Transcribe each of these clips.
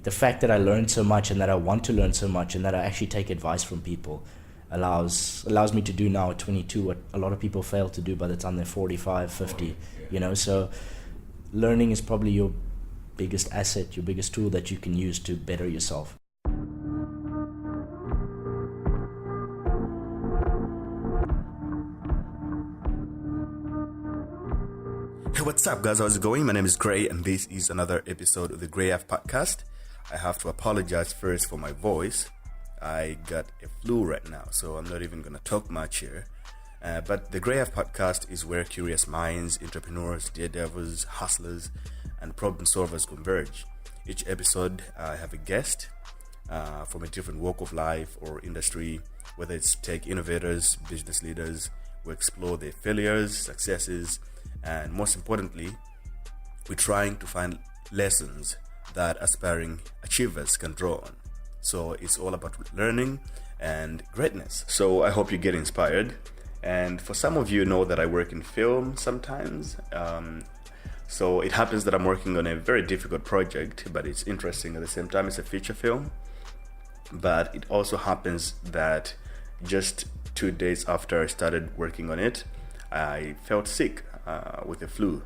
the fact that I learned so much and that I want to learn so much and that I actually take advice from people allows me to do now at 22 what a lot of people fail to do by the time they're 45, 50, so learning is probably your biggest asset, your biggest tool that you can use to better yourself. Hey, what's up, guys? How's it going? My name is Gray, and this is another episode of the Gray F podcast. I have to apologize first for my voice. I got a flu right now, so I'm not even going to talk much here. But the Gray F podcast is where curious minds, entrepreneurs, daredevils, hustlers, and problem solvers converge. Each episode, I have a guest from a different walk of life or industry, whether it's tech innovators, business leaders. We explore their failures, successes, and most importantly, we're trying to find lessons that aspiring achievers can draw on. So it's all about learning and greatness. So I hope you get inspired. And for some of you know that I work in film sometimes. So it happens that I'm working on a very difficult project, but it's interesting at the same time. It's a feature film. But it also happens that just 2 days after I started working on it, I felt sick with the flu.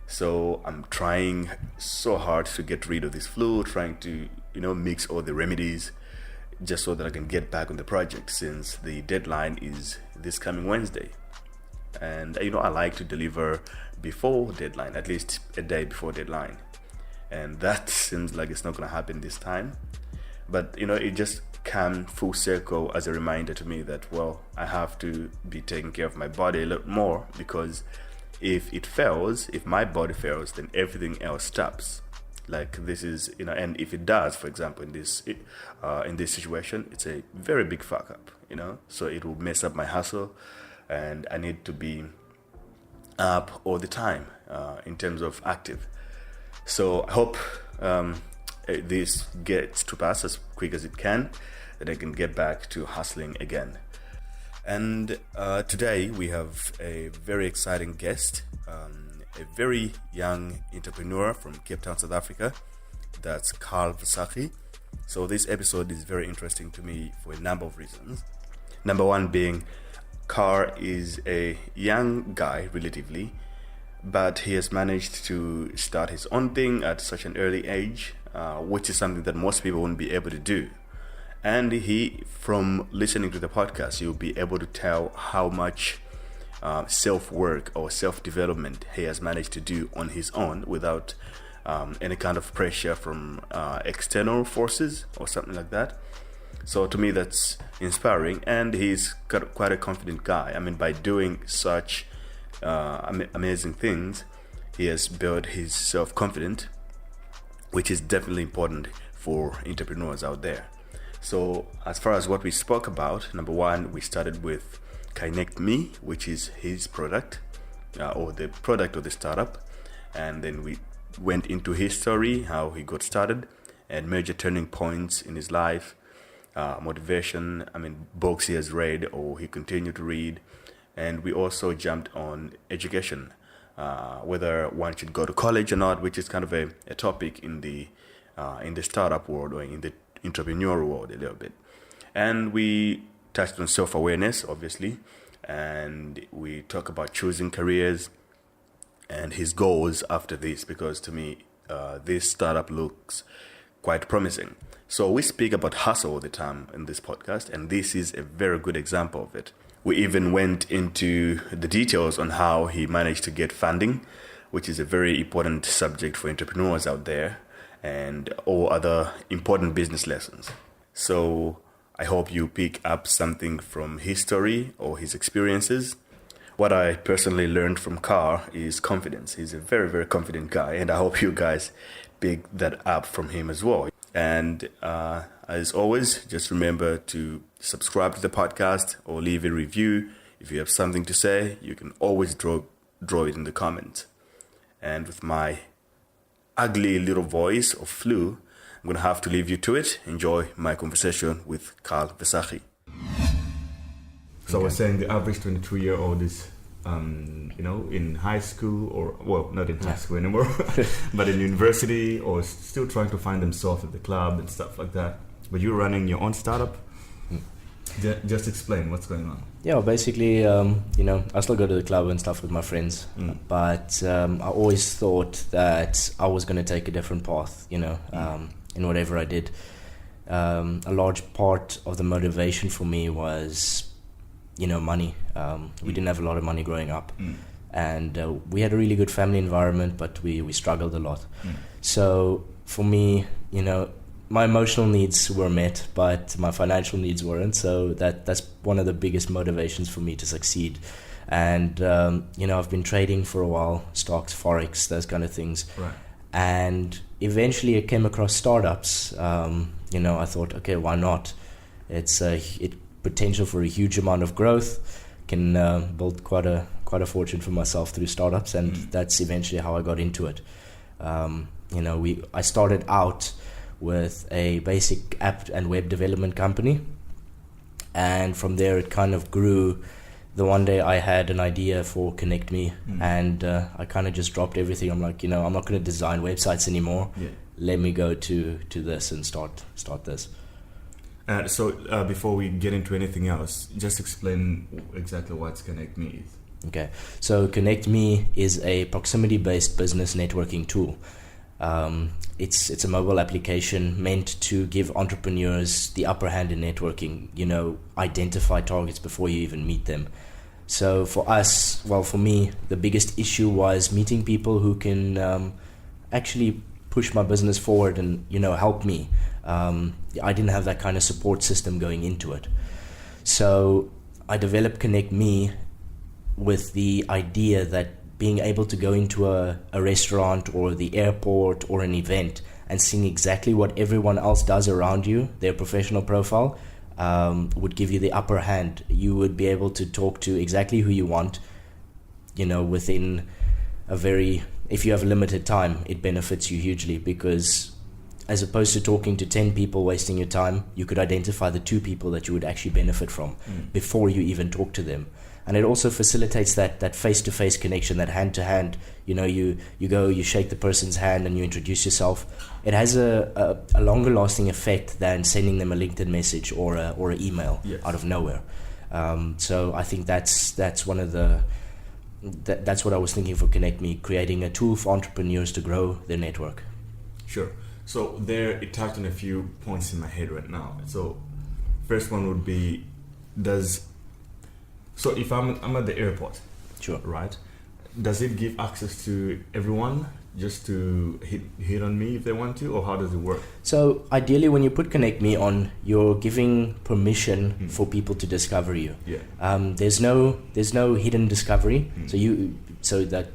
So I'm trying so hard to get rid of this flu, trying to, mix all the remedies just so that I can get back on the project, since the deadline is this coming Wednesday. And, I like to deliver before deadline, at least a day before deadline. And that seems like it's not going to happen this time. But, it just came full circle as a reminder to me that, I have to be taking care of my body a lot more, because if my body fails, then everything else stops. Like this is, and if it does, for example, in this situation, it's a very big fuck up, so it will mess up my hustle, and I need to be up all the time in terms of active. So I hope this gets to pass as quick as it can, that I can get back to hustling again. And today we have a very exciting guest, a very young entrepreneur from Cape Town, South Africa. That's Visagie. So this episode is very interesting to me for a number of reasons. Number one being, Carl is a young guy, relatively, but he has managed to start his own thing at such an early age, which is something that most people wouldn't be able to do. And from listening to the podcast, you'll be able to tell how much self-work or self-development he has managed to do on his own without any kind of pressure from external forces or something like that. So to me, that's inspiring. And he's quite a confident guy. I mean, by doing such amazing things, he has built his self-confidence, which is definitely important for entrepreneurs out there. So as far as what we spoke about, number one, we started with ConnectMe, which is his product, or the product of the startup. And then we went into his story, how he got started, and major turning points in his life, motivation, books he has read or he continued to read. And we also jumped on education, whether one should go to college or not, which is kind of a topic in the startup world, or in the entrepreneurial world a little bit. And we touched on self-awareness, obviously, and we talk about choosing careers and his goals after this, because to me this startup looks quite promising. So we speak about hustle all the time in this podcast, and this is a very good example of it. We even went into the details on how he managed to get funding, which is a very important subject for entrepreneurs out there, and all other important business lessons. So I hope you pick up something from his story or his experiences. What I personally learned from Carl is confidence. He's a very, very confident guy, and I hope you guys pick that up from him as well. And as always, just remember to subscribe to the podcast or leave a review. If you have something to say, you can always draw it in the comments. And with my ugly little voice of flu, I'm going to have to leave you to it. Enjoy my conversation with Visagie. So I was saying the average 22-year-old is in high school not in high school anymore, but in university, or still trying to find themselves at the club and stuff like that. But you're running your own startup. Just explain what's going on. Yeah, basically, I still go to the club and stuff with my friends, but I always thought that I was going to take a different path, in whatever I did. A large part of the motivation for me was, money. We didn't have a lot of money growing up, and we had a really good family environment, but we struggled a lot. So for me, my emotional needs were met, but my financial needs weren't. So that's one of the biggest motivations for me to succeed. And I've been trading for a while, stocks, forex, those kind of things. Right. And eventually I came across startups. I thought, okay, why not? It's potential for a huge amount of growth. Can build quite a fortune for myself through startups, and that's eventually how I got into it. I started out with a basic app and web development company, and from there it kind of grew. The one day I had an idea for ConnectMe, and I kind of just dropped everything. I'm like, I'm not going to design websites anymore. Yeah. Let me go to this and start this. So before we get into anything else, just explain exactly what ConnectMe is. Okay, so ConnectMe is a proximity-based business networking tool. It's a mobile application meant to give entrepreneurs the upper hand in networking, identify targets before you even meet them. So for me, the biggest issue was meeting people who can actually push my business forward and, help me. I didn't have that kind of support system going into it. So I developed ConnectMe with the idea that being able to go into a restaurant or the airport or an event and seeing exactly what everyone else does around you, their professional profile, would give you the upper hand. You would be able to talk to exactly who you want, within if you have limited time, it benefits you hugely, because as opposed to talking to 10 people wasting your time, you could identify the 2 people that you would actually benefit from before you even talk to them. And it also facilitates that face-to-face connection, that hand-to-hand. You go, you shake the person's hand and you introduce yourself. It has a longer-lasting effect than sending them a LinkedIn message or an email out of nowhere. So I think that's one of that's what I was thinking for ConnectMe, creating a tool for entrepreneurs to grow their network. Sure. So there, it touched on a few points in my head right now. So first one would be, so if I'm at the airport, sure, right? Does it give access to everyone just to hit on me if they want to, or how does it work? So ideally, when you put ConnectMe on, you're giving permission for people to discover you. Yeah. There's no hidden discovery. So that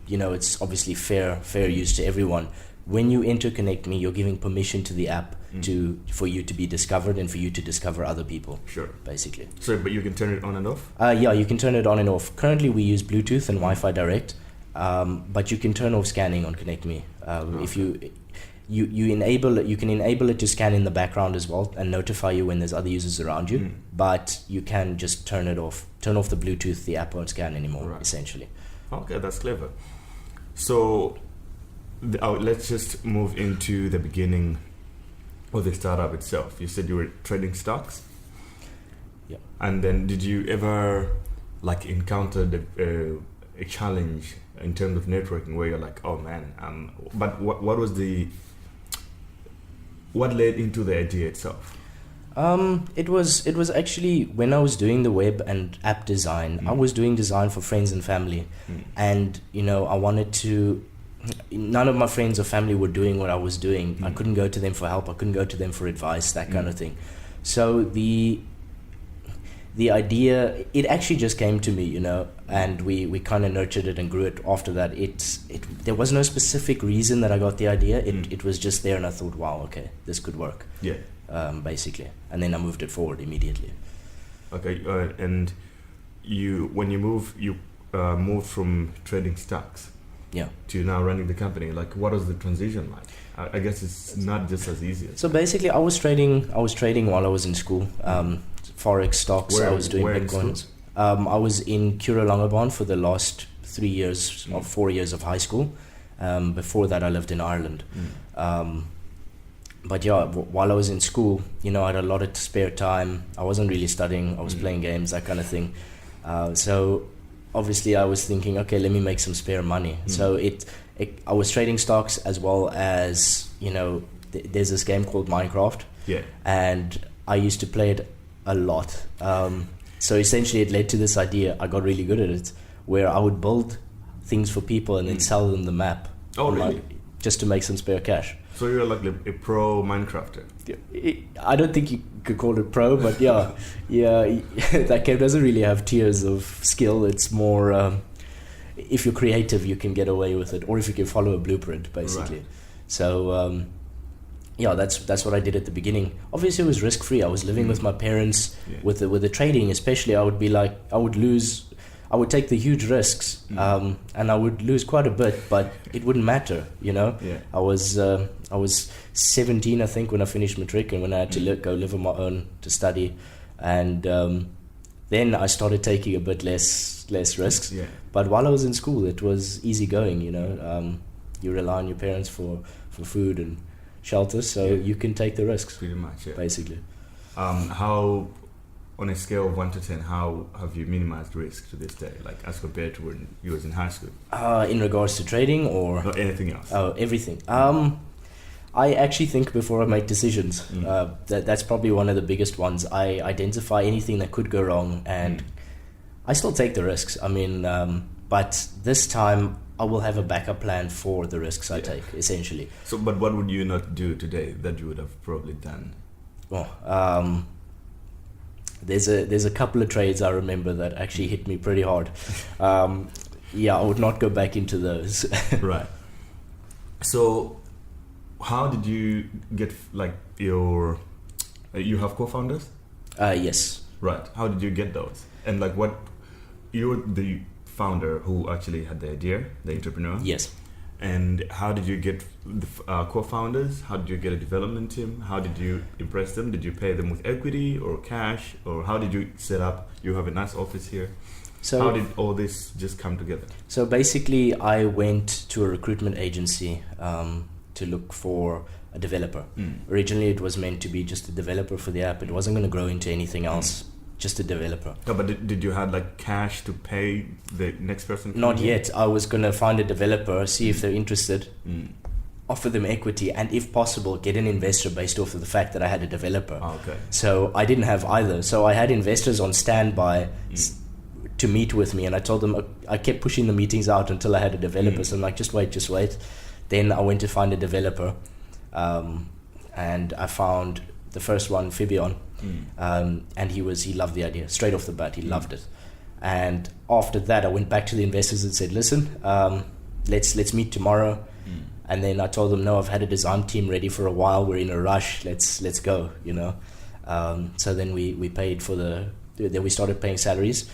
it's obviously fair use to everyone. When you enter ConnectMe, you're giving permission to the app for you to be discovered and for you to discover other people. Sure. Basically. So, but you can turn it on and off? Yeah, you can turn it on and off. Currently, we use Bluetooth and Wi-Fi direct, but you can turn off scanning on ConnectMe. If you enable it, you can enable it to scan in the background as well and notify you when there's other users around you. But you can just turn it off. Turn off the Bluetooth. The app won't scan anymore. Essentially. Okay, that's clever. So. Let's just move into the beginning of the startup itself. You said you were trading stocks. Yeah. And then did you ever encounter a challenge in terms of networking where you're like, oh man, but what led into the idea itself? It was actually when I was doing the web and app design, I was doing design for friends and family. And, I wanted to. None of my friends or family were doing what I was doing. I couldn't go to them for help. I couldn't go to them for advice, that kind of thing. So the idea, it actually just came to me, and we kind of nurtured it and grew it after that. There was no specific reason that I got the idea. It was just there, and I thought, wow, okay, this could work. Yeah. Basically. And then I moved it forward immediately. Okay. And when you moved from trading stocks to now running the company, what was the transition like? I guess it's not just as easy. So basically, I was trading while I was in school. Forex stocks. I was doing Bitcoins. I was in Youre for the last 3 years or 4 years of high school. Before that, I lived in Ireland. But yeah, while I was in school, I had a lot of spare time. I wasn't really studying. I was playing games, that kind of thing. So obviously I was thinking, okay, let me make some spare money. So I was trading stocks as well as, there's this game called Minecraft. Yeah. And I used to play it a lot. So essentially it led to this idea. I got really good at it, where I would build things for people and then sell them the map. Oh, really? Just to make some spare cash. So you're like a pro Minecrafter. I don't think you could call it pro, but yeah, that game doesn't really have tiers of skill. It's more, if you're creative, you can get away with it, or if you can follow a blueprint, basically. Right. So, that's what I did at the beginning. Obviously, it was risk free. I was living with my parents. Yeah. With the trading, especially, I would take the huge risks, and I would lose quite a bit, but it wouldn't matter, Yeah. I was 17, I think, when I finished matric, and when I had to go live on my own to study, and then I started taking a bit less risks. Yeah. But while I was in school, it was easy going, You rely on your parents for food and shelter, so you can take the risks. Pretty much, yeah. Basically. How, on a scale of 1 to 10, how have you minimized risk to this day, like as compared to when you was in high school? In regards to trading or anything else? Oh, everything. I actually think before I make decisions. That's probably one of the biggest ones. I identify anything that could go wrong, and I still take the risks. I mean, but this time I will have a backup plan for the risks I take, essentially. So, but what would you not do today that you would have probably done? Well, there's a couple of trades I remember that actually hit me pretty hard. I would not go back into those. Right. So, how did you get you have co-founders? Yes. Right. How did you get those? And you're the founder who actually had the idea, the entrepreneur. Yes. And how did you get the co-founders? How did you get a development team? How did you impress them? Did you pay them with equity or cash? Or how did you set up? You have a nice office here. So how did all this just come together? So basically, I went to a recruitment agency to look for a developer. Originally, it was meant to be just a developer for the app. It wasn't going to grow into anything else. Just a developer. No, but did you have cash to pay the next person? Not yet. I was going to find a developer, see if they're interested, offer them equity, and if possible, get an investor based off of the fact that I had a developer. Oh, okay. So I didn't have either. So I had investors on standby to meet with me, and I told them, I kept pushing the meetings out until I had a developer. So I'm like, just wait. Then I went to find a developer, and I found the first one, Fibion. And he loved the idea straight off the bat. He loved it. And after that, I went back to the investors and said, listen, let's meet tomorrow. And then I told them, no, I've had a design team ready for a while. We're in a rush. Let's go, So then we paid then we started paying salaries.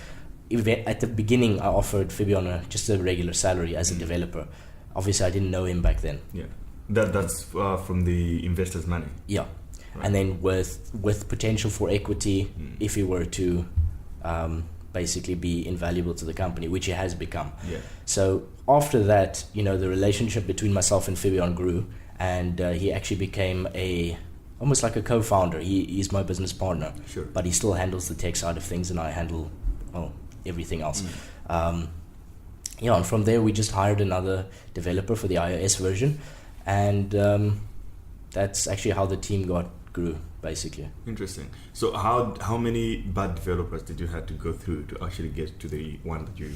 At the beginning, I offered Fibion just a regular salary as a developer. Obviously, I didn't know him back then. Yeah, that's from the investors' money. Yeah. Right. And then with potential for equity, if he were to basically be invaluable to the company, which he has become. Yeah. So after that, the relationship between myself and Fibion grew, and he actually became almost like a co-founder. He's my business partner, sure. But he still handles the tech side of things, and I handle everything else. And from there we just hired another developer for the iOS version, and that's actually how the team grew, basically. Interesting. So how many bad developers did you have to go through to actually get to the one that you...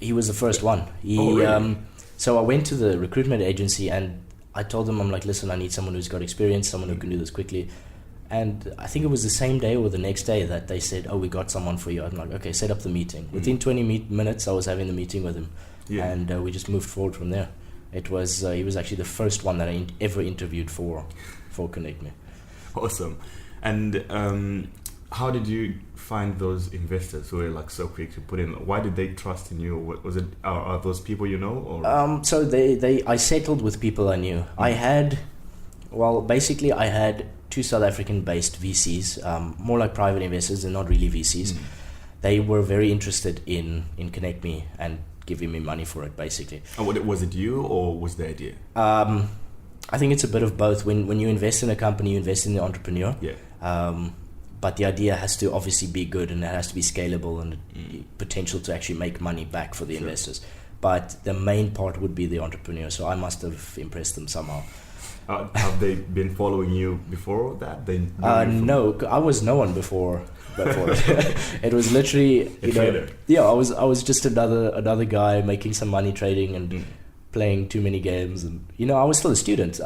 He was the first one. Really? So I went to the recruitment agency and I told them, I'm like, listen, I need someone who's got experience, someone who can do this quickly. And I think it was the same day or the next day that they said, we got someone for you. I'm like, okay, set up the meeting. Within 20 minutes, I was having the meeting with him. Yeah. And we just moved forward from there. It was he was actually the first one that I ever interviewed for ConnectMe. Awesome. And how did you find those investors who were so quick to put in? Why did they trust in you? Was it are those people you know? Or? So I settled with people I knew. I had 2 South African based VCs, more like private investors and not really VCs. they were very interested in ConnectMe and giving me money for it, basically. And was it you, or was the idea? I think it's a bit of both. When you invest in a company, you invest in the entrepreneur. Yeah. But the idea has to obviously be good, and it has to be scalable and potential to actually make money back for the investors. But the main part would be the entrepreneur. So I must have impressed them somehow. Have they been following you before that? No, I was no one before. It was literally I was just another guy making some money trading and playing too many games, and I was still a student.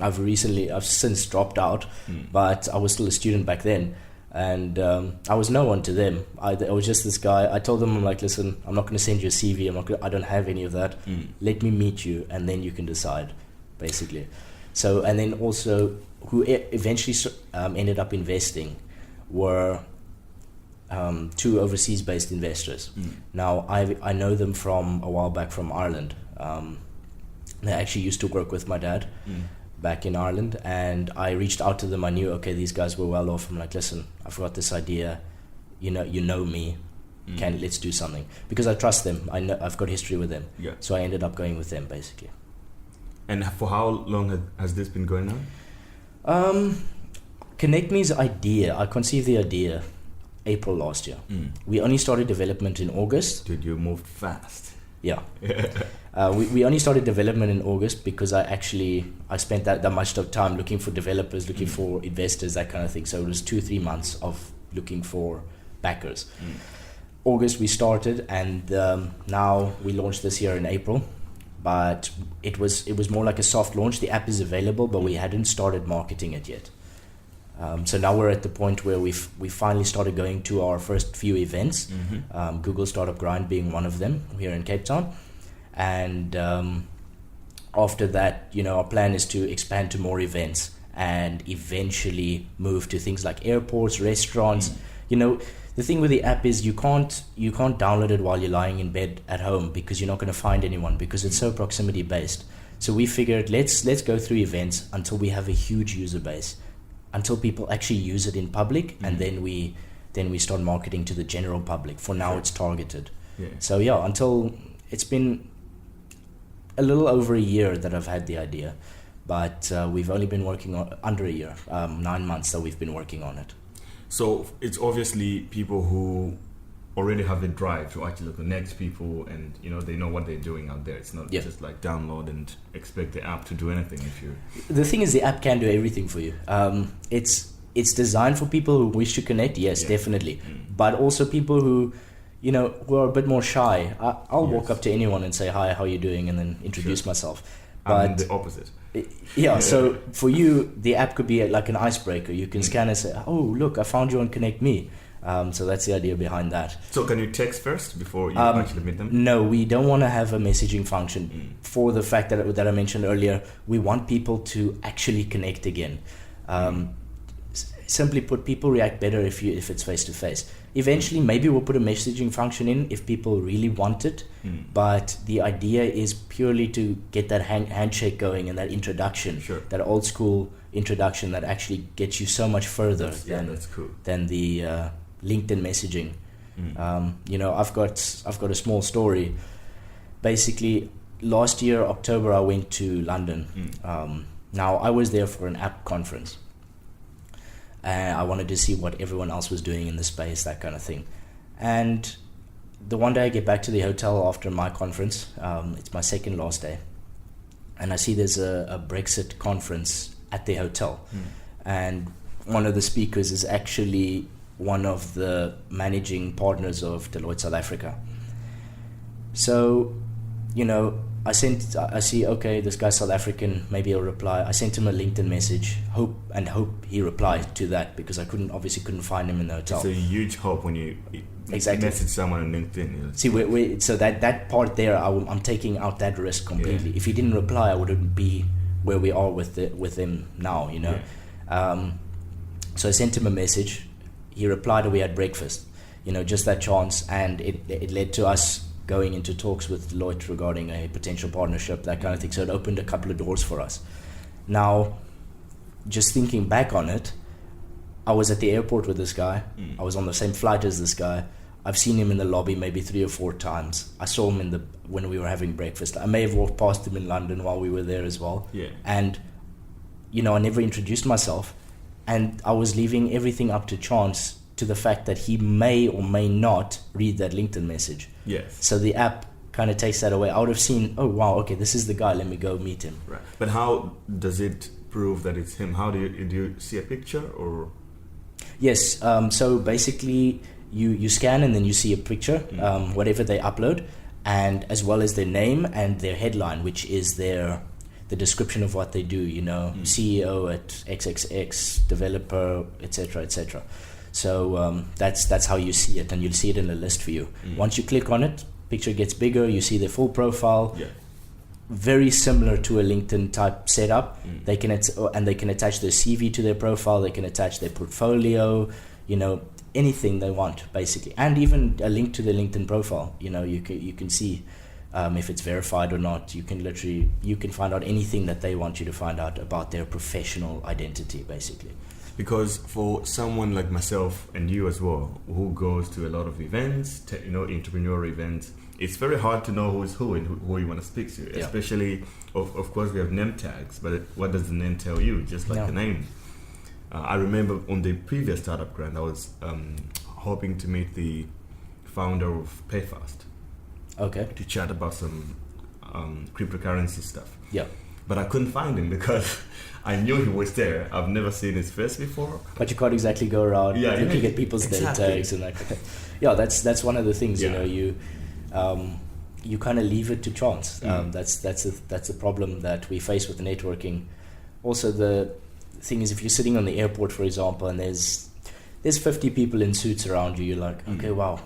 I've since dropped out, but I was still a student back then, and I was no one to them. I was just this guy. I told them, I'm like, listen, I'm not going to send you a CV. I don't have any of that. Let me meet you, and then you can decide, basically. So, and then also who eventually ended up investing were two overseas-based investors. Now, I know them from a while back from Ireland. They actually used to work with my dad back in Ireland, and I reached out to them. I knew, okay, these guys were well off. I'm like, listen, I've got this idea. You know me. Let's do something, because I trust them. I know I've got history with them. Yeah. So I ended up going with them, basically. And for how long has this been going on? ConnectMe's idea, I conceived the idea April last year. We only started development in August. Dude, you moved fast. Yeah. We only started development in August because I spent that much time looking for developers, looking for investors, that kind of thing. So it was 2-3 months of looking for backers. August we started, and now we launched this year in April. But it was more like a soft launch. The app is available, but we hadn't started marketing it yet. So now we're at the point where we finally started going to our first few events. Google Startup Grind being one of them here in Cape Town, and after that, our plan is to expand to more events and eventually move to things like airports, restaurants. The thing with the app is you can't download it while you're lying in bed at home, because you're not going to find anyone, because it's so proximity based. So we figured let's go through events until we have a huge user base, until people actually use it in public, and then we start marketing to the general public. For now, it's targeted. Yeah. So until it's been a little over a year that I've had the idea, but we've only been working on under a year, 9 months that we've been working on it. So it's obviously people who already have the drive to actually connect people, and they know what they're doing out there. It's not just like download and expect the app to do anything. The thing is, the app can do everything for you. It's designed for people who wish to connect, definitely, but also people who who are a bit more shy. I'll walk up to anyone and say, hi, how are you doing, and then introduce myself. But I'm the opposite. So for you, the app could be like an icebreaker. You can scan and say, oh, look, I found you on ConnectMe. So that's the idea behind that. So can you text first before you actually meet them? No, we don't want to have a messaging function for the fact that I mentioned earlier. We want people to actually connect again. Simply put, people react better if it's face to face. Eventually, maybe we'll put a messaging function in if people really want it. But the idea is purely to get that handshake going and that introduction, that old school introduction that actually gets you so much further than the LinkedIn messaging. I've got a small story. Basically, last year October I went to London. Now I was there for an app conference. I wanted to see what everyone else was doing in the space, that kind of thing. And the one day I get back to the hotel after my conference, it's my second last day, and I see there's a Brexit conference at the hotel. And one of the speakers is actually one of the managing partners of Deloitte South Africa. So, I see, okay, this guy's South African, maybe he'll reply. I sent him a LinkedIn message, hope he replied to that, because I obviously couldn't find him in the hotel. It's a huge hope when you message someone on LinkedIn. See, so that part there, I'm taking out that risk completely. If he didn't reply, I wouldn't be where we are with him now, So I sent him a message. He replied, and we had breakfast. Just that chance, and it led to us going into talks with Deloitte regarding a potential partnership, that kind of thing. So it opened a couple of doors for us. Now, just thinking back on it, I was at the airport with this guy. I was on the same flight as this guy. I've seen him in the lobby maybe 3 or 4 times. I saw him when we were having breakfast. I may have walked past him in London while we were there as well. Yeah. And, I never introduced myself. And I was leaving everything up to chance, to the fact that he may or may not read that LinkedIn message. Yes. So the app kind of takes that away. I would have seen, oh, wow, okay, this is the guy. Let me go meet him. Right. But how does it prove that it's him? How do you see a picture or? Yes. So basically, you scan and then you see a picture, whatever they upload, and as well as their name and their headline, which is the description of what they do. CEO at XXX, developer, etc., etc. So that's how you see it, and you'll see it in a list for you. Once you click on it, picture gets bigger. You see their full profile. Yeah. Very similar to a LinkedIn type setup. They can attach their CV to their profile. They can attach their portfolio. Anything they want, basically, and even a link to their LinkedIn profile. You can see if it's verified or not. You can find out anything that they want you to find out about their professional identity, basically. Because for someone like myself and you as well, who goes to a lot of events, entrepreneur events, it's very hard to know who's who and who you want to speak to. Yeah. Especially, of course, we have name tags, but what does the name tell you? Just like the name. I remember on the previous startup grant, I was hoping to meet the founder of PayFast. Okay. To chat about some cryptocurrency stuff. Yeah. But I couldn't find him because I knew he was there. I've never seen his face before. But you can't exactly go around looking at people's name tags and like. Yeah, that's one of the things. You kind of leave it to chance. That's a problem that we face with networking. Also, the thing is, if you're sitting on the airport, for example, and there's 50 people in suits around you, you're like, okay, wow,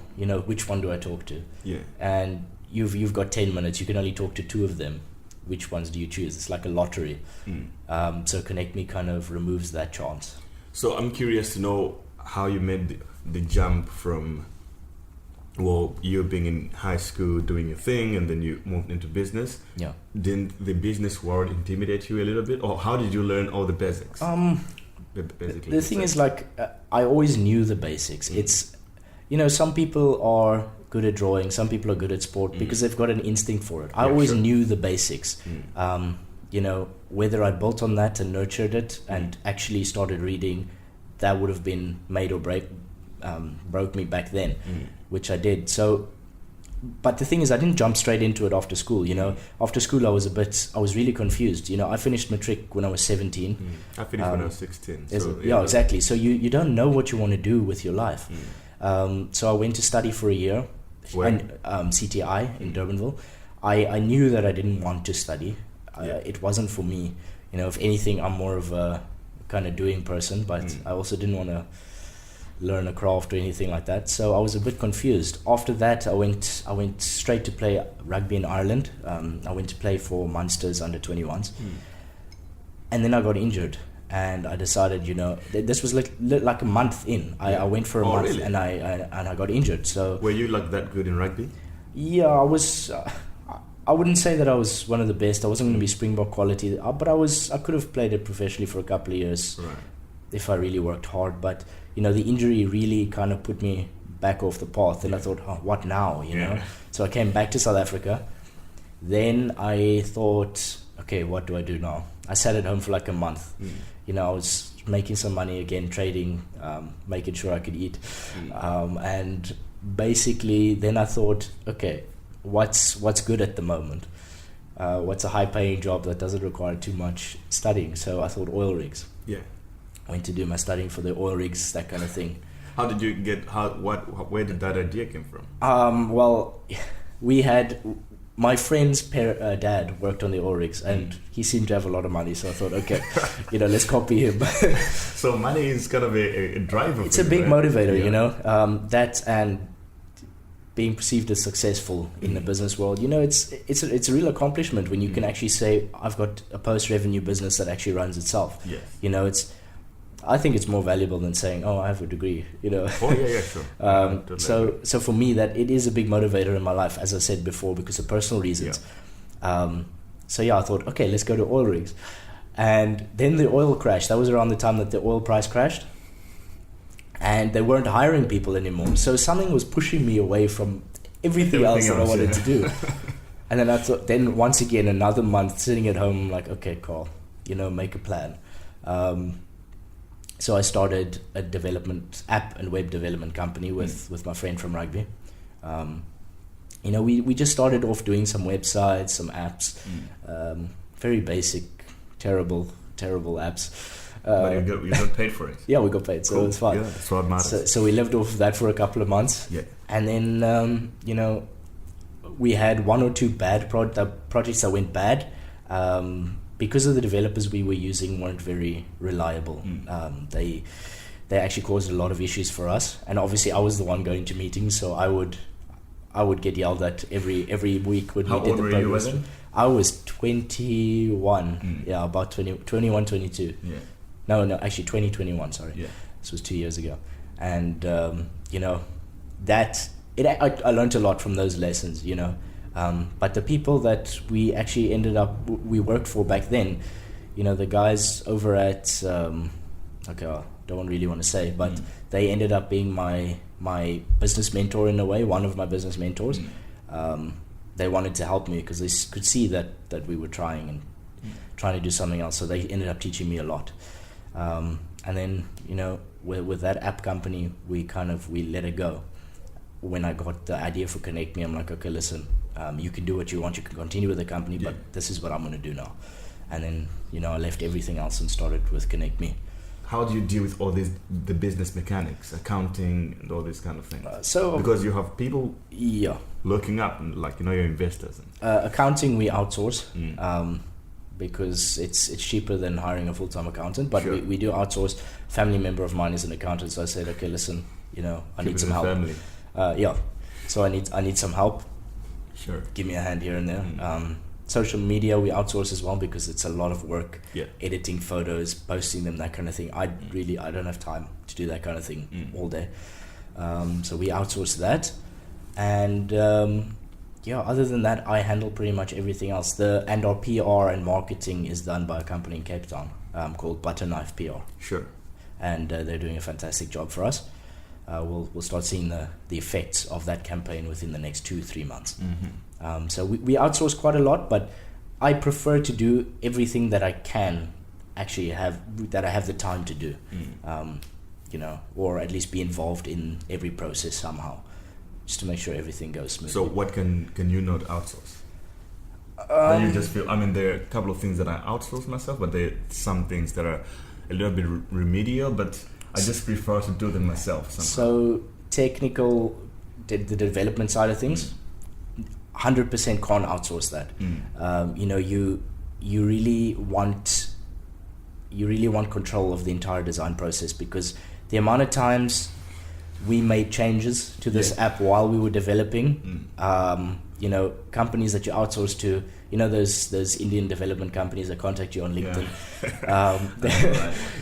which one do I talk to? Yeah. And you've got 10 minutes. You can only talk to 2 of them. Which ones do you choose? It's like a lottery. So ConnectMe kind of removes that chance. So I'm curious to know how you made the jump from, you being in high school doing your thing and then you moved into business. Yeah. Didn't the business world intimidate you a little bit? Or how did you learn all the basics? Basically, the thing is, I always knew the basics. It's, some people are good at drawing, some people are good at sport because they've got an instinct for it. I always knew the basics. Whether I built on that and nurtured it and actually started reading, that would have been made or broke me back then, which I did. So, but the thing is, I didn't jump straight into it after school. After school I was really confused. I finished matric when I was 17. I finished when I was 16. Exactly. So you don't know what you want to do with your life. So I went to study for a year. And CTI in Durbanville. I knew that I didn't want to study. It wasn't for me. If anything, I'm more of a kind of doing person, but I also didn't want to learn a craft or anything like that. So I was a bit confused. After that, I went straight to play rugby in Ireland. I went to play for Munster's under 21s, and then I got injured. And I decided, this was like a month in. I went for a month, really? and I got injured. So were you that good in rugby? Yeah, I was. I wouldn't say that I was one of the best. I wasn't going to be Springbok quality, but I could have played it professionally for a couple of years if I really worked hard. But the injury really kind of put me back off the path, and I thought, what now? So I came back to South Africa. Then I thought, okay, what do I do now? I sat at home for like a month. I was making some money again, trading, making sure I could eat. And basically then I thought, okay, what's good at the moment? What's a high paying job that doesn't require too much studying? So I thought oil rigs. Yeah. I went to do my studying for the oil rigs, that kind of thing. How did you get, where did that idea come from? Well, we had... My friend's dad worked on the oil rigs, and he seemed to have a lot of money. So I thought, okay, let's copy him. So money is kind of a driver. It's a big motivator, that and being perceived as successful in the business world. It's a real accomplishment when you can actually say, I've got a post-revenue business that actually runs itself. Yes. I think it's more valuable than saying, I have a degree, Oh, yeah, sure. So for me, that it is a big motivator in my life, as I said before, because of personal reasons. I thought, okay, let's go to oil rigs. And then the oil crashed. That was around the time that the oil price crashed. and they weren't hiring people anymore. So something was pushing me away from everything else that I wanted to do. And then I thought, then once again, another month sitting at home, like, okay, Carl, make a plan. So I started a development app and web development company with my friend from rugby. We just started off doing some websites, some apps, very basic, terrible apps. But you got paid for it. Yeah, we got paid, so cool. It was fun. Yeah, that's what matters. So we lived off of that for a couple of months. Yeah. And then, we had one or two bad projects that went bad because of the developers we were using weren't very reliable. They actually caused a lot of issues for us. And obviously I was the one going to meetings, so I would get yelled at every week when we did the progress. How old were you then? I was 21. Yeah, about 21, 22. Yeah. No, actually 2021, sorry. Yeah. This was 2 years ago. And, I learned a lot from those lessons, but the people that we actually we worked for back then, the guys over at, I don't really want to say, but they ended up being my business mentor in a way, one of my business mentors. They wanted to help me because they could see that we were trying to do something else. So they ended up teaching me a lot. And then, with that app company, we let it go. When I got the idea for ConnectMe, I'm like, okay, listen, you can do what you want. You can continue with the company, but this is what I'm going to do now. And then, I left everything else and started with ConnectMe. How do you deal with all the business mechanics, accounting, and all these kind of things? Because you have people looking up, and your investors. Accounting we outsource because it's cheaper than hiring a full-time accountant. But sure. we do outsource. Family member of mine is an accountant, so I said, okay, listen, I need some help. Family. So I need some help. Sure. Give me a hand here and there. Social media we outsource as well because it's a lot of work. Editing photos, posting them, that kind of thing. I don't have time to do that kind of thing all day. So we outsource that, and other than that, I handle pretty much everything else. And our PR and marketing is done by a company in Cape Town called Butterknife PR. Sure. And they're doing a fantastic job for us. We'll start seeing the effects of that campaign within the next 2-3 months. So we outsource quite a lot, but I prefer to do everything that I can actually have the time to do, or at least be involved in every process somehow, just to make sure everything goes smoothly. So what can you not outsource? You just feel, there are a couple of things that I outsource myself, but there are some things that are a little bit remedial, but I just prefer to do them myself somehow. So technical, the development side of things, 100% can't outsource that. You really want control of the entire design process, because the amount of times we made changes to this app while we were developing, companies that you outsource to, those Indian development companies that contact you on LinkedIn.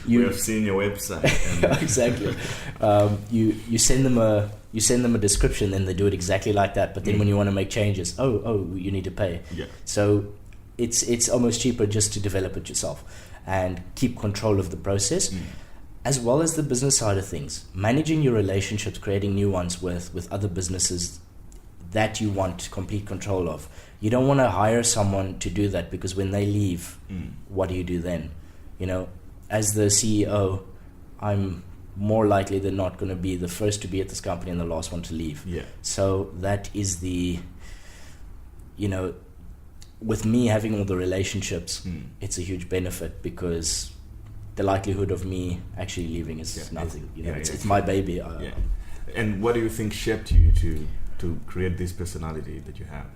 We have seen your website. And exactly. You send them a description, and they do it exactly like that. But then when you want to make changes, you need to pay. Yeah. So it's almost cheaper just to develop it yourself and keep control of the process, as well as the business side of things, managing your relationships, creating new ones with other businesses that you want complete control of. You don't want to hire someone to do that, because when they leave, what do you do then? As the CEO, I'm more likely than not going to be the first to be at this company and the last one to leave. Yeah. So that is with me having all the relationships, it's a huge benefit, because the likelihood of me actually leaving is nothing. It's my baby. And what do you think shaped you to create this personality that you have?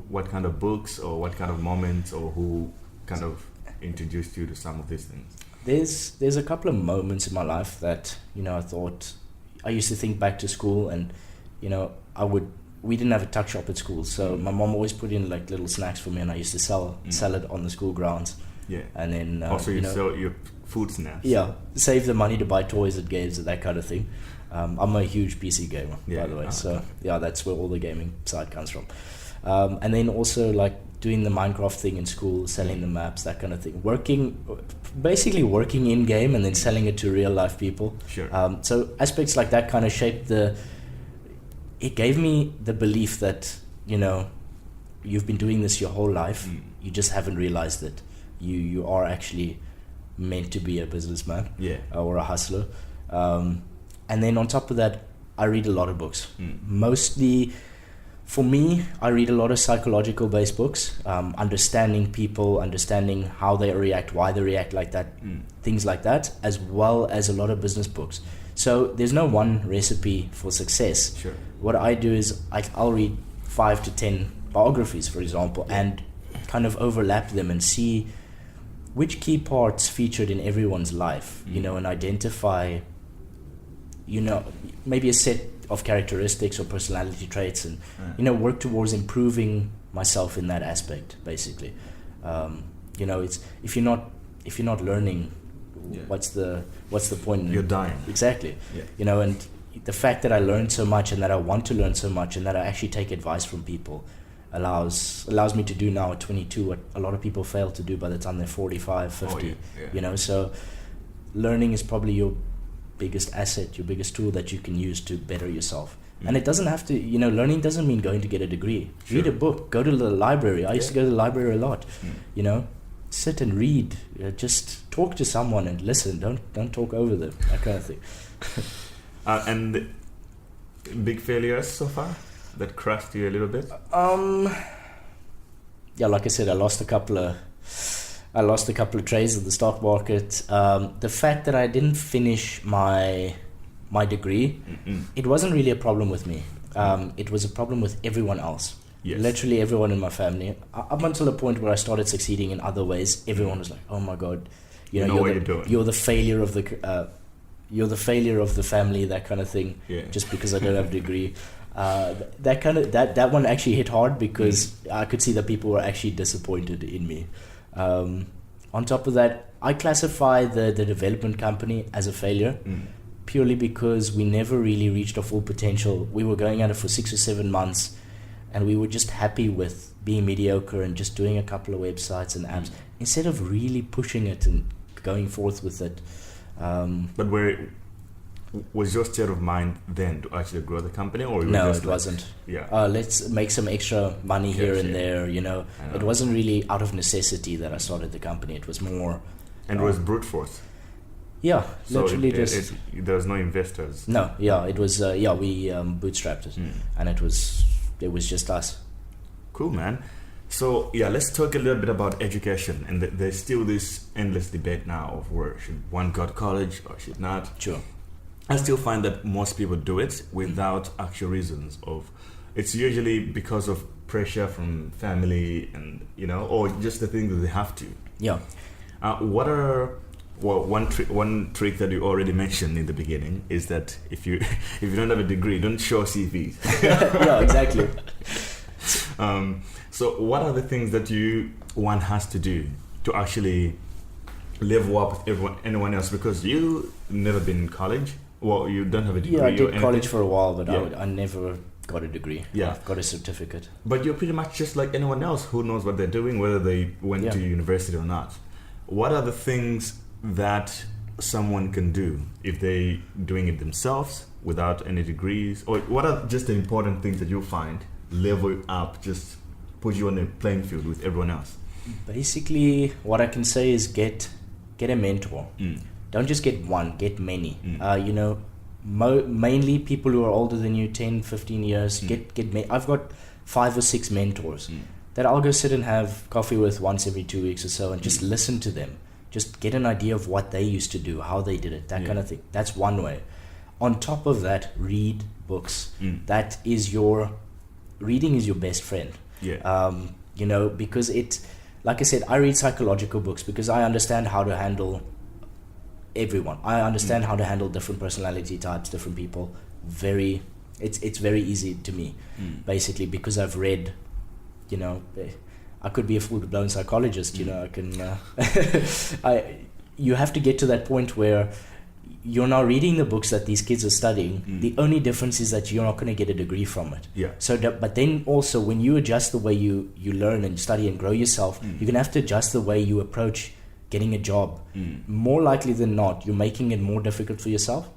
What kind of books, or what kind of moments, or who kind of introduced you to some of these things? There's a couple of moments in my life that I thought, I used to think back to school, and we didn't have a tuck shop at school, so my mom always put in like little snacks for me, and I used to sell it on the school grounds. Yeah. And then also you sell your food snacks. Yeah, save the money to buy toys at games and that kind of thing. I'm a huge PC gamer, by the way, so that's where all the gaming side comes from. And then also, like, doing the Minecraft thing in school, selling the maps, that kind of thing. Basically working in game and then selling it to real life people. Sure. So aspects like that kind of shaped it gave me the belief that, you've been doing this your whole life. You just haven't realized it. You are actually meant to be a businessman or a hustler. And then on top of that, I read a lot of books. Mostly, for me, I read a lot of psychological based books, understanding people, understanding how they react, why they react like that, things like that, as well as a lot of business books. So there's no one recipe for success. Sure. What I do is I'll read 5 to 10 biographies, for example, and kind of overlap them and see which key parts featured in everyone's life, and identify, maybe a set of characteristics or personality traits, and work towards improving myself in that aspect. Basically, it's if you're not learning, what's the point? You're dying. Exactly. And the fact that I learned so much and that I want to learn so much and that I actually take advice from people allows me to do now at 22 what a lot of people fail to do by the time they're 45, 50. So learning is probably your biggest asset, your biggest tool that you can use to better yourself. And it doesn't have to, learning doesn't mean going to get a degree. Read a book, go to the library. I used to go to the library a lot. Sit and read, just talk to someone and listen. Don't talk over them, that kind of thing. And big failures so far that crushed you a little bit? Like I said, I lost a couple of trades in the stock market. The fact that I didn't finish my degree, it wasn't really a problem with me. It was a problem with everyone else. Yes. Literally everyone in my family. Up until the point where I started succeeding in other ways, everyone was like, "Oh my God, you're the failure of the family," that kind of thing. Just because I don't have a degree. That one actually hit hard because I could see that people were actually disappointed in me. On top of that, I classify the development company as a failure purely because we never really reached our full potential. We were going at it for 6 or 7 months and we were just happy with being mediocre and just doing a couple of websites and apps instead of really pushing it and going forth with it. But where was your state of mind then to actually grow the company, or no, it wasn't. Let's make some extra money here and there. It wasn't really out of necessity that I started the company. It was more, and it was brute force. Yeah, so literally there was no investors. No, it was. We bootstrapped it, and it was just us. Cool, man. So let's talk a little bit about education. And there's still this endless debate now of where should one go to college or should not. Sure. I still find that most people do it without actual reasons of. It's usually because of pressure from family and or just the thing that they have to. Yeah. One trick that you already mentioned in the beginning is that if you don't have a degree, don't show CVs. Yeah, exactly. So what are the things that one has to do to actually level up with anyone else? Because you never been in college. Well, you don't have a degree. Yeah, I did college for a while, but I never got a degree. Yeah. I've got a certificate. But you're pretty much just like anyone else who knows what they're doing, whether they went to university or not. What are the things that someone can do if they're doing it themselves without any degrees? Or what are just the important things that you find level up, just put you on a playing field with everyone else? Basically, what I can say is get a mentor. Don't just get one, get many. Mainly people who are older than you, 10, 15 years. I've got 5 or 6 mentors that I'll go sit and have coffee with once every 2 weeks or so and just listen to them. Just get an idea of what they used to do, how they did it, that kind of thing. That's one way. On top of that, read books. Reading is your best friend. Because like I said, I read psychological books because I understand how to handle everyone. I understand how to handle different personality types, different people. It's very easy to me, basically, because I've read, I could be a full-blown psychologist, I can, you have to get to that point where you're now reading the books that these kids are studying. The only difference is that you're not going to get a degree from it. Yeah. But then also when you adjust the way you learn and study and grow yourself, you're going to have to adjust the way you approach getting a job. More likely than not, you're making it more difficult for yourself,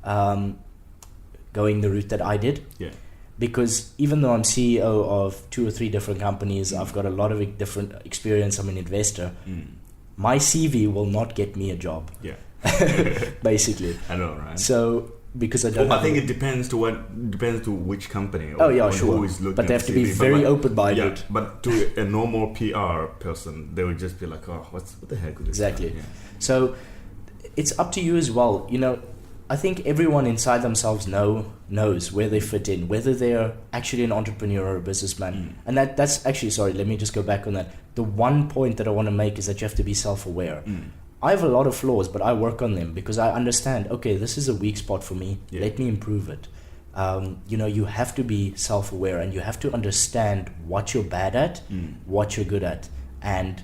going the route that I did. Yeah. Because even though I'm CEO of 2 or 3 different companies, I've got a lot of different experience, I'm an investor, my CV will not get me a job. Yeah. Basically. I know, right? So because I don't I think it depends to which company. Oh yeah, sure. Who is looking but they at have to the be CV. very open-minded. Yeah, but to a normal PR person, they would just be like, "Oh, what the heck is this?" Exactly. Yeah. So it's up to you as well. You know, I think everyone inside themselves knows where they fit in, whether they're actually an entrepreneur or a businessman. And that's actually, sorry, let me just go back on that. The one point that I want to make is that you have to be self-aware. I have a lot of flaws, but I work on them because I understand, okay, this is a weak spot for me. Yeah. Let me improve it. You know, you have to be self-aware and you have to understand what you're bad at, what you're good at. And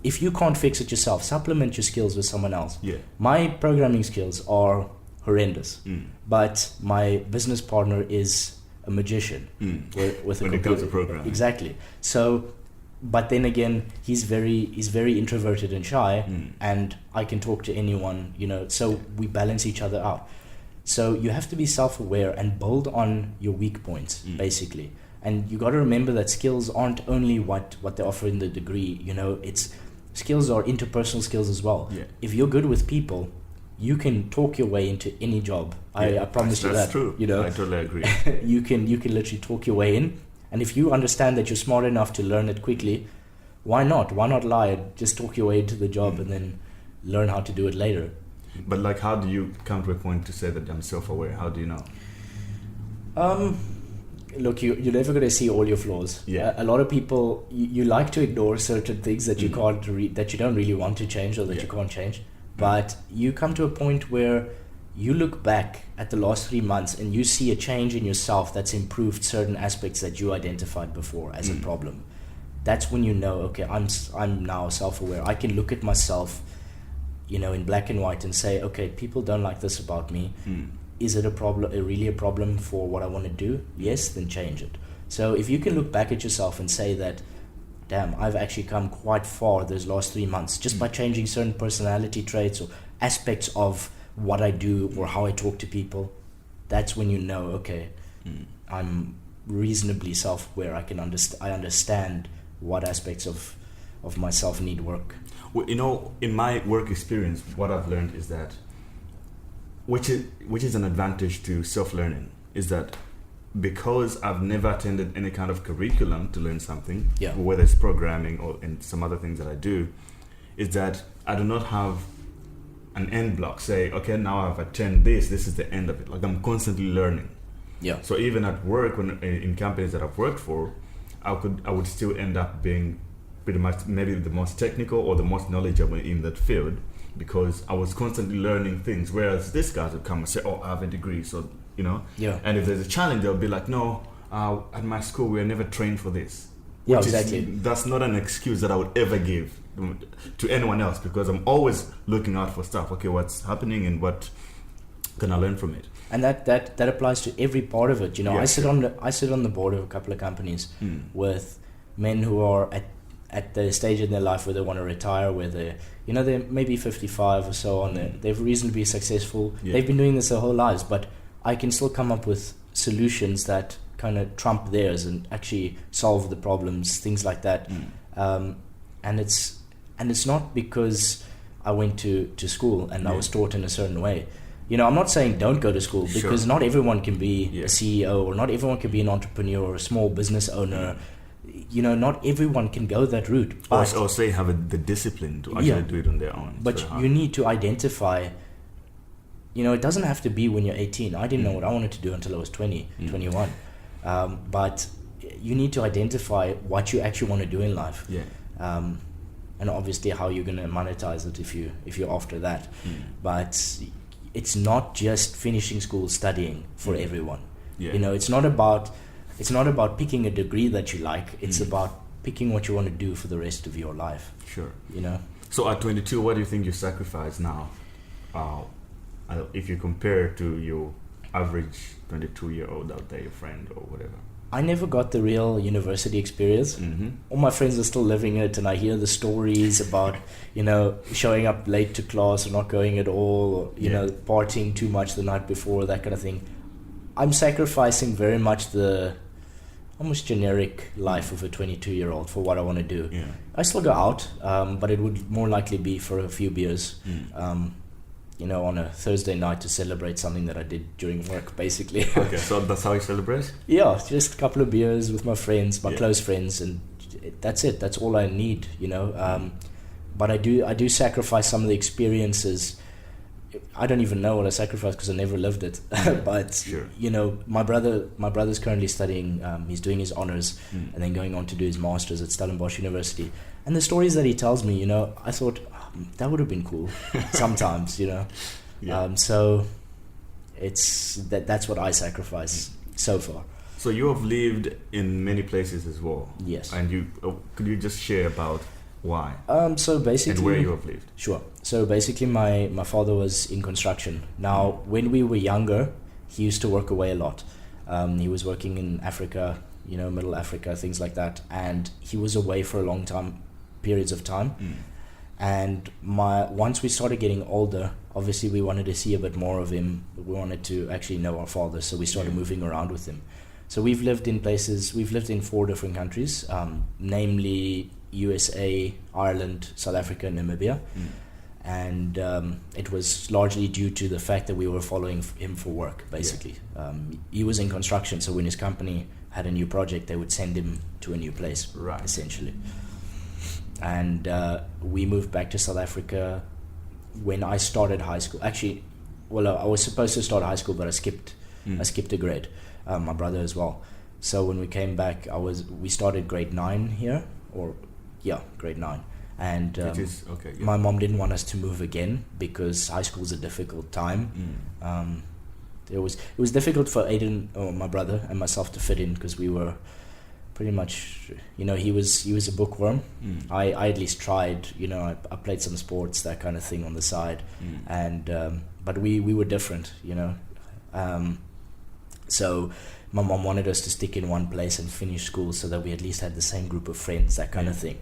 if you can't fix it yourself, supplement your skills with someone else. Yeah. My programming skills are horrendous, but my business partner is a magician with a when computer. it comes to programming. Exactly. So, but then again, he's very introverted and shy, and I can talk to anyone, you know, so we balance each other out. So you have to be self-aware and build on your weak points, basically. And you got to remember that skills aren't only what they offer in the degree, you know, skills are interpersonal skills as well. Yeah. If you're good with people, you can talk your way into any job. I promise you that. That's true. You know, I totally agree. you can literally talk your way in. And if you understand that you're smart enough to learn it quickly, why not? Why not lie? Just talk your way into the job and then learn how to do it later. But like, how do you come to a point to say that I'm self-aware? How do you know? Look, you're never going to see all your flaws. Yeah. A lot of people, you like to ignore certain things that you can't that you don't really want to change or that you can't change. But you come to a point where you look back at the last 3 months and you see a change in yourself that's improved certain aspects that you identified before as a problem. That's when you know, okay, I'm now self-aware. I can look at myself, you know, in black and white and say, okay, people don't like this about me. Is it really a problem for what I want to do? Yes, then change it. So if you can look back at yourself and say that, damn, I've actually come quite far those last 3 months just by changing certain personality traits or aspects of what I do or how I talk to people, that's when you know, okay, I'm reasonably self-aware. I understand what aspects of myself need work. Well, you know, in my work experience, what I've learned is that, which is an advantage to self-learning, is that because I've never attended any kind of curriculum to learn something, whether it's programming or in some other things that I do, is that I do not have an end block. Say, okay, now I've attended this is the end of it. Like, I'm constantly learning. Yeah. So even at work, when in companies that I've worked for, I would still end up being pretty much maybe the most technical or the most knowledgeable in that field, because I was constantly learning things. Whereas this guy would come and say, oh, I have a degree, so, you know. Yeah. And if there's a challenge, they'll be like, no, at my school, we were never trained for this. Yeah, exactly. That's not an excuse that I would ever give to anyone else, because I'm always looking out for stuff. Okay, what's happening and what can I learn from it? And that applies to every part of it. You know, Yeah, I sit on the board of a couple of companies with men who are at the stage in their life where they want to retire, where they're maybe 55 or so on. They've reasonably successful. Yeah. They've been doing this their whole lives, but I can still come up with solutions that kind of trump theirs and actually solve the problems, things like that. And it's not because I went to school and I was taught in a certain way. You know, I'm not saying don't go to school, because not everyone can be a CEO, or not everyone can be an entrepreneur or a small business owner. You know, not everyone can go that route. But, or say have the discipline to actually do it on their own. But you need to identify, you know, it doesn't have to be when you're 18. I didn't know what I wanted to do until I was 20, 21. But you need to identify what you actually want to do in life. Yeah. And obviously how you're going to monetize it if you're after that. But it's not just finishing school, studying for everyone. Yeah. You know, it's not about picking a degree that you like. It's about picking what you want to do for the rest of your life. Sure. You know. So at 22, what do you think you sacrifice now if you compare to your average 22-year-old out there, your friend or whatever? I never got the real university experience. All my friends are still living it, and I hear the stories about, showing up late to class or not going at all, or, partying too much the night before, that kind of thing. I'm sacrificing very much the almost generic life of a 22-year-old for what I want to do. Yeah. I still go out, but it would more likely be for a few beers. On a Thursday night to celebrate something that I did during work, basically. Okay, so that's how you celebrate? Yeah, just a couple of beers with my friends, my close friends, and that's it. That's all I need, But I do sacrifice some of the experiences. I don't even know what I sacrifice because I never lived it. But sure. My brother's currently studying. He's doing his honors and then going on to do his masters at Stellenbosch University. And the stories that he tells me, I thought that would have been cool sometimes, Yeah. So it's that's what I sacrifice so far. So you have lived in many places as well. Yes. And could you just share about why? So basically, and where you have lived? Sure. So basically, my father was in construction. Now, when we were younger, he used to work away a lot. He was working in Africa, Middle Africa, things like that, and he was away for a long periods of time. And once we started getting older, obviously we wanted to see a bit more of him. We wanted to actually know our father, so we started moving around with him. So we've lived in 4 different countries, namely USA, Ireland, South Africa, and Namibia. And it was largely due to the fact that we were following him for work, basically. He was in construction, so when his company had a new project, they would send him to a new place, right, essentially. And we moved back to South Africa when I started high school. Actually, I was supposed to start high school, but I skipped a grade. My brother as well. So when we came back, we started grade 9 here, grade 9. And my mom didn't want us to move again because high school is a difficult time. It was difficult for Aiden, or my brother, and myself to fit in because we were pretty much, he was a bookworm. I at least tried, I played some sports, that kind of thing on the side, and but we were different, so my mom wanted us to stick in one place and finish school so that we at least had the same group of friends, that kind of thing.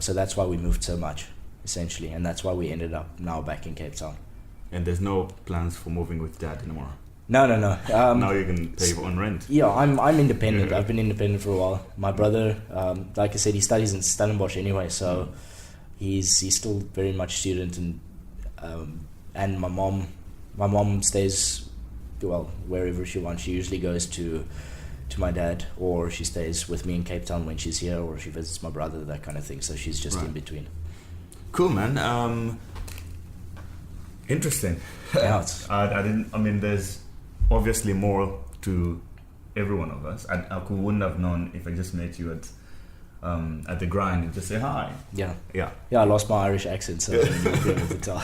So that's why we moved so much, essentially, and that's why we ended up now back in Cape Town. And there's no plans for moving with dad anymore? No. Now you can pay on rent. Yeah, I'm independent. I've been independent for a while. My brother, like I said, he studies in Stellenbosch anyway, so he's still very much student, and my mom stays wherever she wants. She usually goes to my dad, or she stays with me in Cape Town when she's here, or she visits my brother, that kind of thing. So she's just in between. Cool, man. Interesting. Yeah, there's obviously more to every one of us. I wouldn't have known if I just met you at the grind and just say hi. Yeah. I lost my Irish accent, so you'll be able to tell.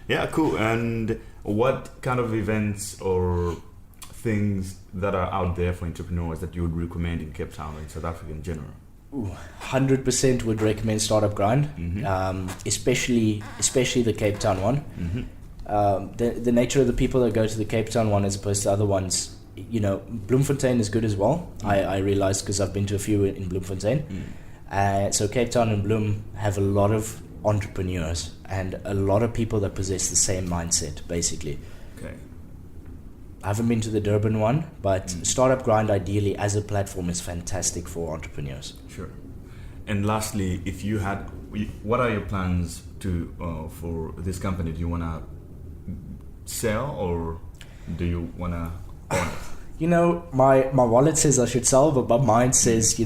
Yeah, cool. And what kind of events or things that are out there for entrepreneurs that you would recommend in Cape Town or in South Africa in general? 100% would recommend Startup Grind, especially the Cape Town one. The nature of the people that go to the Cape Town one as opposed to other ones, Bloemfontein is good as well. I realized because I've been to a few in Bloemfontein. So Cape Town and Bloem have a lot of entrepreneurs and a lot of people that possess the same mindset, basically. Okay. I haven't been to the Durban one, but Startup Grind ideally as a platform is fantastic for entrepreneurs. Sure. And lastly, what are your plans for this company? Do you want to sell or do you want to own it? My wallet says I should sell, but my mind says,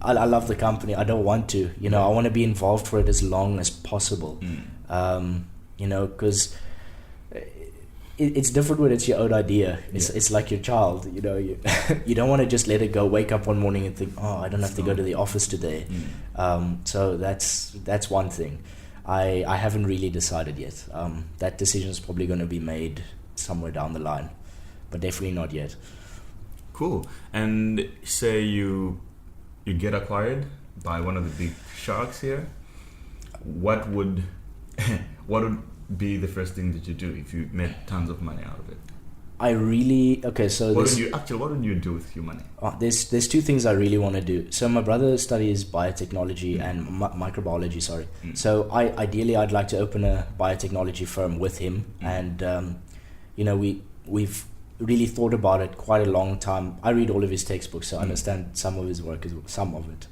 I love the company. I don't want to. I want to be involved for it as long as possible. Because it's different when it's your own idea. It's like your child. You don't want to just let it go. Wake up one morning and think, I don't have to go to the office today. So that's one thing. I haven't really decided yet. That decision is probably going to be made somewhere down the line, but definitely not yet. Cool. And say you get acquired by one of the big sharks here, what would be the first thing that you do if you made tons of money out of it? So what would you do with your money? There's two things I really want to do. So my brother studies biotechnology and microbiology. So I'd like to open a biotechnology firm with him, and we've really thought about it quite a long time. I read all of his textbooks, so I understand some of his work, some of it.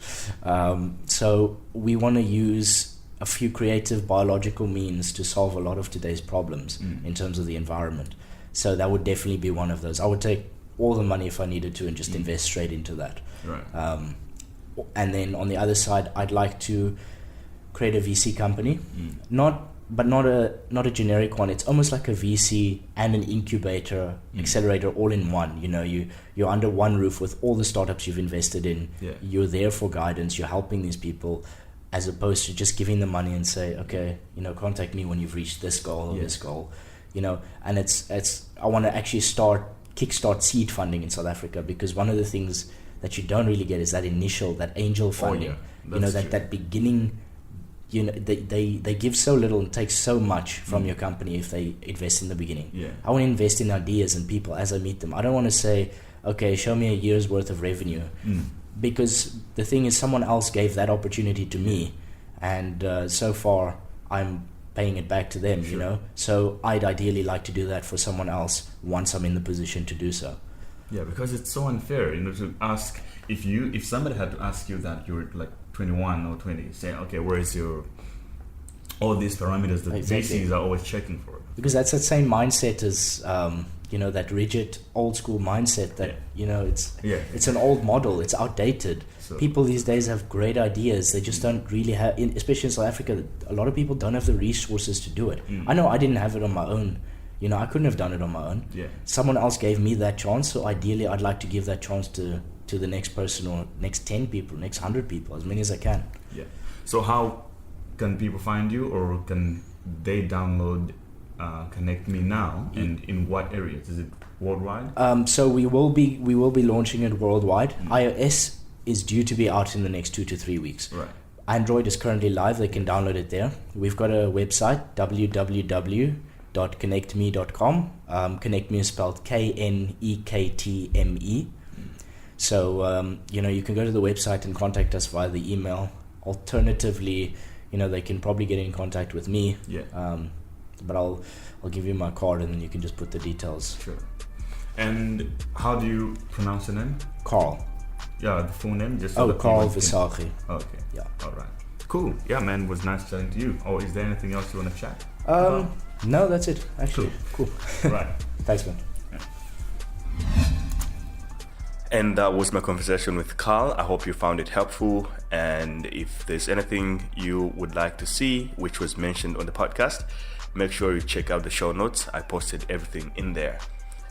So we want to use a few creative biological means to solve a lot of today's problems in terms of the environment. So that would definitely be one of those. I would take all the money if I needed to and just invest straight into that. Right. And then on the other side, I'd like to create a VC company, not a generic one. It's almost like a VC and an incubator, accelerator all in one. You're under one roof with all the startups you've invested in. Yeah. You're there for guidance. You're helping these people, as opposed to just giving them money and say, okay, contact me when you've reached this goal or this goal. And I want to actually kickstart seed funding in South Africa, because one of the things that you don't really get is that angel funding. That beginning. They give so little and take so much from your company if they invest in the beginning. Yeah. I want to invest in ideas and people as I meet them. I don't want to say, okay, show me a year's worth of revenue, because the thing is, someone else gave that opportunity to me, and so far I'm paying it back to them. Sure. So I'd ideally like to do that for someone else once I'm in the position to do so. Yeah, because it's so unfair, to ask if somebody had to ask you that you're like 21 or 20, say, okay, where is all these parameters that VCs are always checking for? Because that's that same mindset as that rigid old school mindset that it's an old model, it's outdated. So people these days have great ideas, they just don't really have, especially in South Africa, a lot of people don't have the resources to do it. I know I didn't have it on my own. I couldn't have done it on my own. Yeah. Someone else gave me that chance, so ideally I'd like to give that chance to the next person, or next 10 people, next 100 people, as many as I can. Yeah. So how can people find you, or can they download ConnectMe now, and in what areas? Is it worldwide? So we will be launching it worldwide. iOS is due to be out in the next 2 to 3 weeks. Right. Android is currently live, they can download it there. We've got a website, www.connectme.com. ConnectMe is spelled KNEKTME. So, you can go to the website and contact us via the email. Alternatively, they can probably get in contact with me. Yeah. But I'll give you my card, and then you can just put the details. Sure. And how do you pronounce your name? Carl. Yeah, the full name? Carl Visagie. Okay. Yeah. All right. Cool. Yeah, man, it was nice chatting to you. Or is there anything else you want to chat? No, that's it, actually. Cool. Right. Thanks, man. And that was my conversation with Carl. I hope you found it helpful. And if there's anything you would like to see, which was mentioned on the podcast, make sure you check out the show notes. I posted everything in there.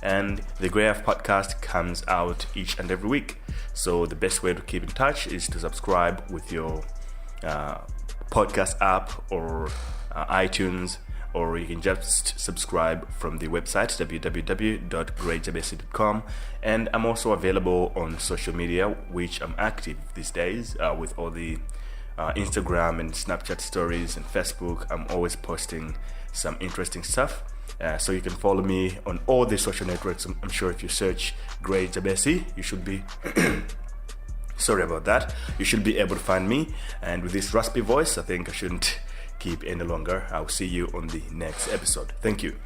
And the Grey F podcast comes out each and every week. So the best way to keep in touch is to subscribe with your podcast app or iTunes, or you can just subscribe from the website www.greyjabesi.com. And I'm also available on social media, which I'm active these days with all the Instagram and Snapchat stories and Facebook. I'm always posting some interesting stuff. So you can follow me on all the social networks. I'm sure if you search Grey Jabesi, you should be sorry about that, you should be able to find me. And with this raspy voice, I think I shouldn't keep any longer. I'll see you on the next episode. Thank you.